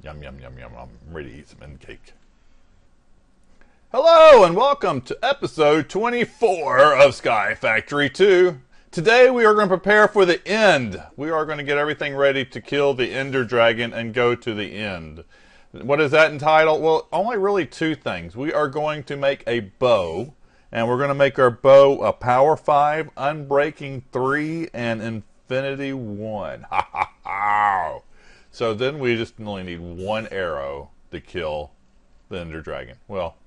Yum, yum, yum, yum. I'm ready to eat some end cake. Hello and welcome to episode 24 of Sky Factory 2. Today we are going to prepare for the end. We are going to get everything ready to kill the Ender Dragon and go to the end. What is that entitled? Well, only really two things. We are going to make a bow, and we're going to make our bow a Power 5, Unbreaking 3, and Infinity 1. Ha ha ha! So then we just only need one arrow to kill the Ender Dragon. Well,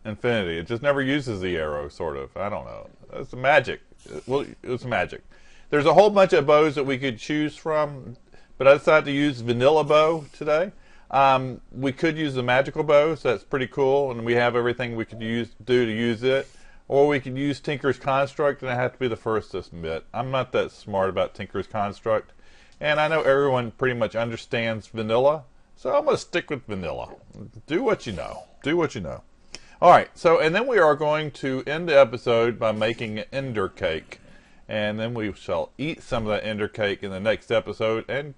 Infinity. It just never uses the arrow, sort of. I don't know. It's magic. Well, it's magic. There's a whole bunch of bows that we could choose from, but I decided to use vanilla bow today. We could use the magical bow, so that's pretty cool, and we have everything we could do to use it. Or we could use Tinker's Construct, and I have to be the first to admit, I'm not that smart about Tinker's Construct. And I know everyone pretty much understands vanilla, so I'm going to stick with vanilla. Do what you know. Do what you know. Alright, so, and then we are going to end the episode by making an ender cake. And then we shall eat some of that ender cake in the next episode and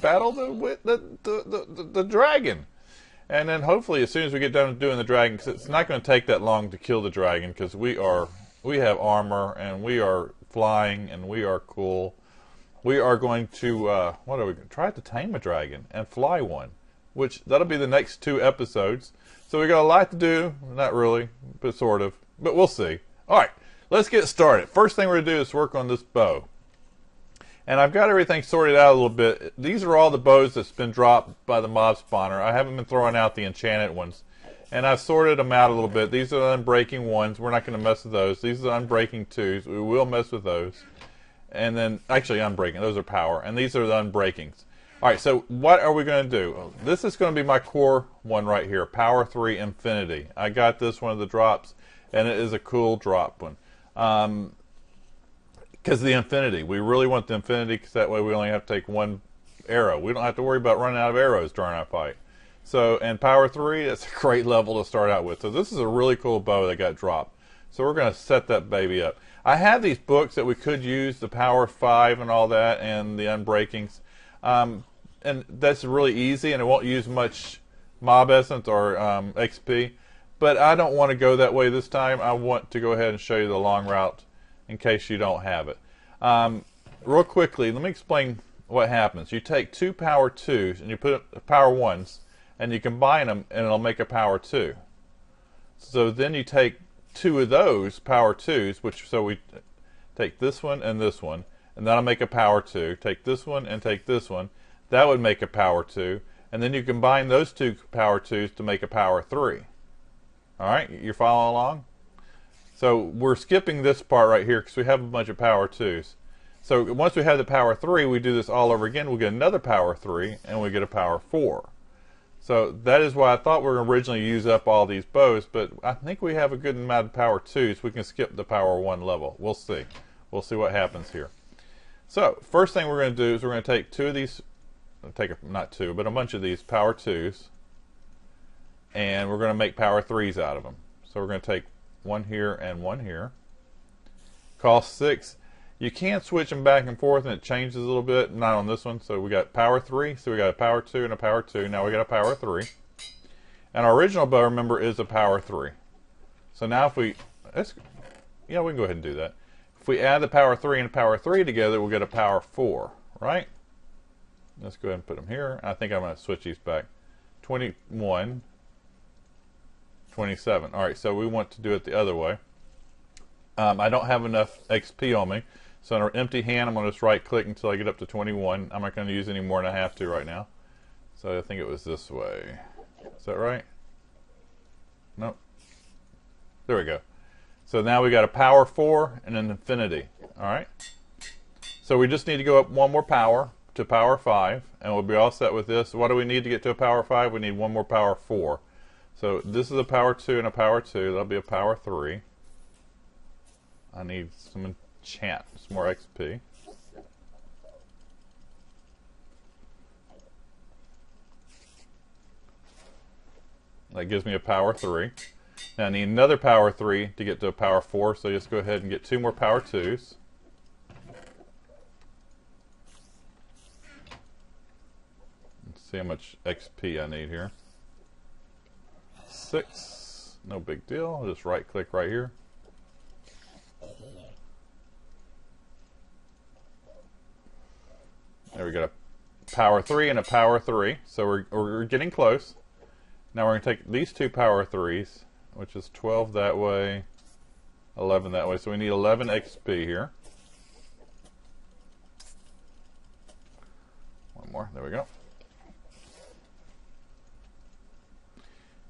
battle the dragon. And then hopefully as soon as we get done doing the dragon, because it's not going to take that long to kill the dragon, because we have armor, and we are flying, and we are cool. We are going to, what are we going to try to tame a dragon and fly one, which that'll be the next 2 episodes. So we got a lot to do, not really, but sort of, but we'll see. All right, let's get started. First thing we're going to do is work on this bow. And I've got everything sorted out a little bit. These are all the bows that's been dropped by the mob spawner. I haven't been throwing out the enchanted ones. And I've sorted them out a little bit. These are the unbreaking ones. We're not going to mess with those. These are the unbreaking 2s. We will mess with those. And then, actually unbreaking, those are power, and these are the unbreakings. Alright, so what are we going to do? This is going to be my core one right here, Power 3 Infinity. I got this one of the drops, and it is a cool drop one. Because the Infinity, we really want the Infinity, because that way we only have to take one arrow. We don't have to worry about running out of arrows during our fight. So, and Power 3, that's a great level to start out with. So this is a really cool bow that got dropped. So we're going to set that baby up. I have these books that we could use, the Power 5 and all that, and the Unbreakings. And that's really easy, and it won't use much mob essence or XP. But I don't want to go that way this time. I want to go ahead and show you the long route in case you don't have it. Real quickly, let me explain what happens. You take 2 Power 2s, and you put Power 1s, and you combine them, and it'll make a Power 2. So then you take 2 of those Power 2s, so we take this one, and that'll make a Power 2. Take this one and take this one, that would make a Power 2, and then you combine those 2 Power 2s to make a Power 3. Alright, you're following along? So we're skipping this part right here because we have a bunch of Power 2s. So once we have the Power 3, we do this all over again, we'll get another Power 3, and we get a Power 4. So that is why I thought we were going to originally use up all these bows, but I think we have a good amount of Power 2s. We can skip the Power 1 level. We'll see. We'll see what happens here. So first thing we're going to do is we're going to take 2 of these, not 2, but a bunch of these Power 2s, and we're going to make Power 3s out of them. So we're going to take one here and one here. Cost 6. You can't switch them back and forth, and it changes a little bit. Not on this one. So we got Power 3. So we got a Power 2 and a Power 2. Now we got a Power 3. And our original bow, remember, is a Power 3. So now if we... yeah, we can go ahead and do that. If we add the Power 3 and Power 3 together, we'll get a Power 4. Right? Let's go ahead and put them here. I think I'm going to switch these back. 21. 27. Alright, so we want to do it the other way. I don't have enough XP on me. So on an empty hand, I'm going to just right click until I get up to 21. I'm not going to use any more than I have to right now. So I think it was this way. Is that right? Nope. There we go. So now we got a Power 4 and an Infinity. Alright. So we just need to go up one more power to Power 5, and we'll be all set with this. What do we need to get to a Power 5? We need one more Power 4. So this is a Power 2 and a Power 2. That'll be a Power 3. I need some enchant, some more XP. That gives me a Power 3. Now I need another Power 3 to get to a Power 4, so just go ahead and get 2 more Power 2s. see how much XP I need here. 6. No big deal. I'll just right click right here. There we go. Power 3 and a power 3. So we're getting close. Now we're going to take these two power 3s, which is 12 that way, 11 that way. So we need 11 XP here. One more. There we go.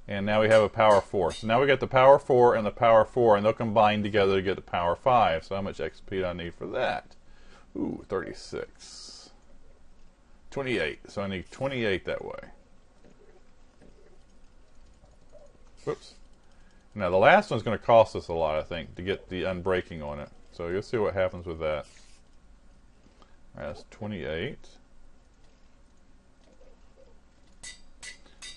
And now we have a power 4. So now we got the power 4 and the power 4, and they'll combine together to get the power 5. So how much XP do I need for that? Ooh, 36. 28. So I need 28 that way. Whoops. Now the last one's going to cost us a lot, I think, to get the unbreaking on it. So you'll see what happens with that. Alright, that's 28.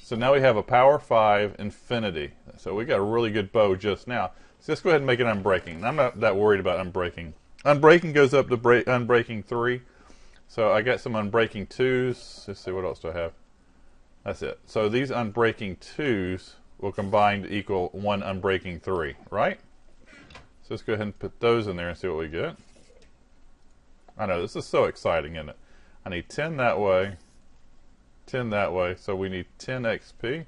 So now we have a power 5 infinity. So we got a really good bow just now. So let's go ahead and make it unbreaking. I'm not that worried about unbreaking. Unbreaking goes up to unbreaking 3. So I got some unbreaking 2s. Let's see, what else do I have? That's it. So these unbreaking 2s will combine to equal 1 unbreaking 3, right? So let's go ahead and put those in there and see what we get. I know, this is so exciting, isn't it? I need 10 that way, 10 that way, so we need 10 XP.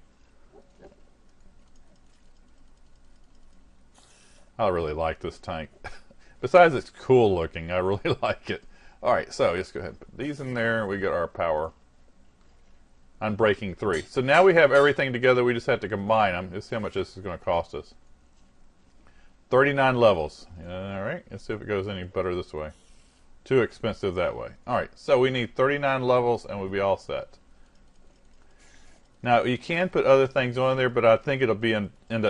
I really like this tank. Besides it's cool looking, I really like it. Alright, so let's go ahead and put these in there. We got our power unbreaking 3. So now we have everything together. We just have to combine them. Let's see how much this is going to cost us. 39 levels. Alright, let's see if it goes any better this way. Too expensive that way. Alright, so we need 39 levels and we'll be all set. Now you can put other things on there, but I think it'll be it'll end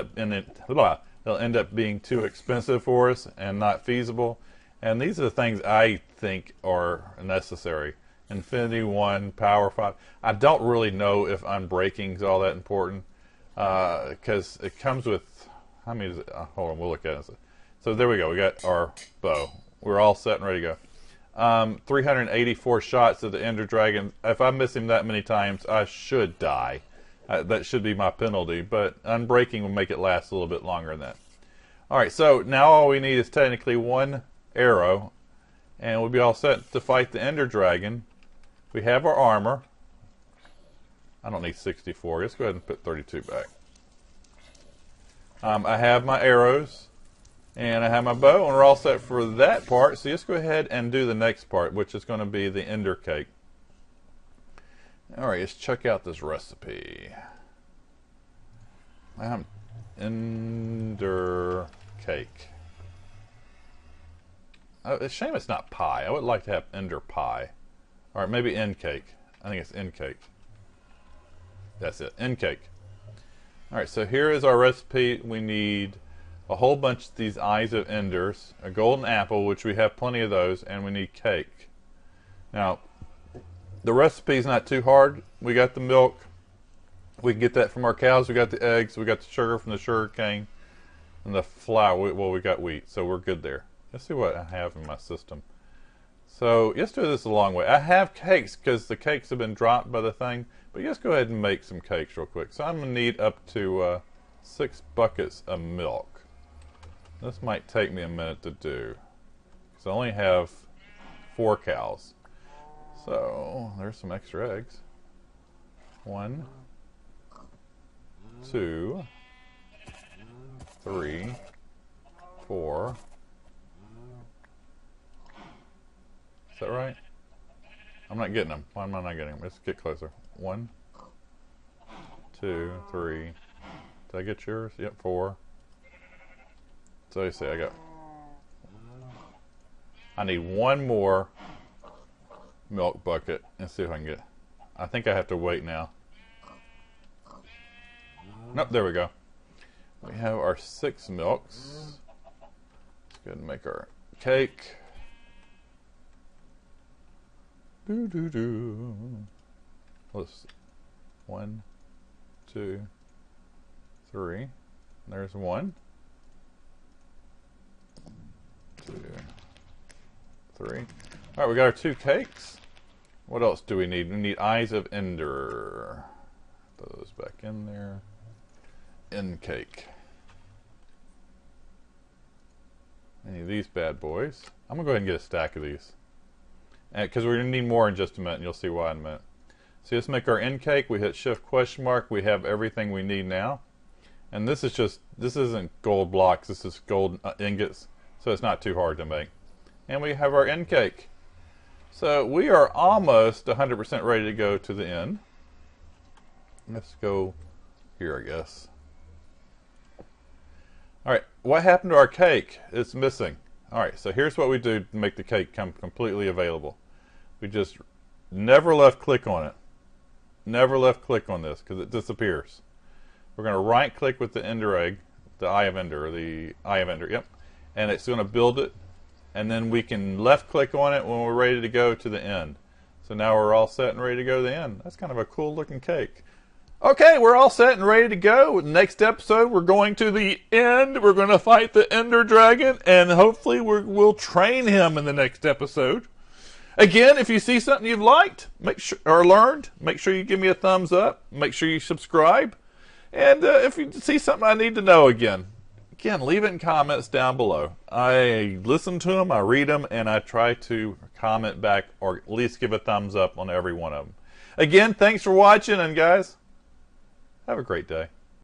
up being too expensive for us and not feasible. And these are the things I think are necessary. Infinity 1, Power 5. I don't really know if unbreaking is all that important because it comes with, how many is it? Hold on, we'll look at it. So there we go. We got our bow. We're all set and ready to go. 384 shots of the Ender Dragon. If I miss him that many times, I should die. That should be my penalty. But unbreaking will make it last a little bit longer than that. Alright, so now all we need is technically one arrow. And we'll be all set to fight the Ender Dragon. We have our armor. I don't need 64. Let's go ahead and put 32 back. I have my arrows. And I have my bow. And we're all set for that part. So let's go ahead and do the next part, which is going to be the Ender Cake. Alright, let's check out this recipe. Ender Cake. Oh, it's a shame it's not pie. I would like to have Ender Pie. Alright, maybe End Cake. I think it's End Cake. That's it, End Cake. Alright, so here is our recipe. We need a whole bunch of these Eyes of Enders, a golden apple, which we have plenty of those, and we need cake. Now, the recipe is not too hard. We got the milk. We can get that from our cows. We got the eggs. We got the sugar from the sugar cane. And the flour. Well, we got wheat, so we're good there. Let's see what I have in my system. So let's do this a long way. I have cakes because the cakes have been dropped by the thing. But let's go ahead and make some cakes real quick. So I'm going to need up to 6 buckets of milk. This might take me a minute to do. Because I only have 4 cows. So there's some extra eggs. 1, 2, 3, 4. Is that right? I'm not getting them. Why am I not getting them? Let's get closer. 1, 2, 3. Did I get yours? Yep, 4. So you see, I need 1 more milk bucket. Let's see if I can get. I think I have to wait now. Nope, there we go. We have our 6 milks. Let's go ahead and make our cake. Doo doo doo. Let's 1, 2, 3. There's 1, 2, 3. All right, we got our 2 cakes. What else do we need? We need Eyes of Ender. Throw those back in there. End Cake. Any of these bad boys. I'm going to go ahead and get a stack of these. Because we're going to need more in just a minute, and you'll see why in a minute. So let's make our End Cake. We hit Shift question mark. We have everything we need now. And this isn't gold blocks. This is gold ingots. So it's not too hard to make. And we have our End Cake. So we are almost 100% ready to go to the end. Let's go here, I guess. Alright, what happened to our cake? It's missing. Alright, so here's what we do to make the cake come completely available. We just never left click on it. Never left click on this because it disappears. We're going to right click with the Ender egg, the Eye of Ender, yep. And it's going to build it. And then we can left click on it when we're ready to go to the end. So now we're all set and ready to go to the end. That's kind of a cool looking cake. Okay, we're all set and ready to go. Next episode, we're going to the end. We're going to fight the Ender Dragon, and hopefully we'll train him in the next episode. Again, if you see something you've liked or learned, make sure you give me a thumbs up. Make sure you subscribe. And if you see something I need to know again, leave it in comments down below. I listen to them, I read them, and I try to comment back or at least give a thumbs up on every one of them. Again, thanks for watching, and guys, have a great day.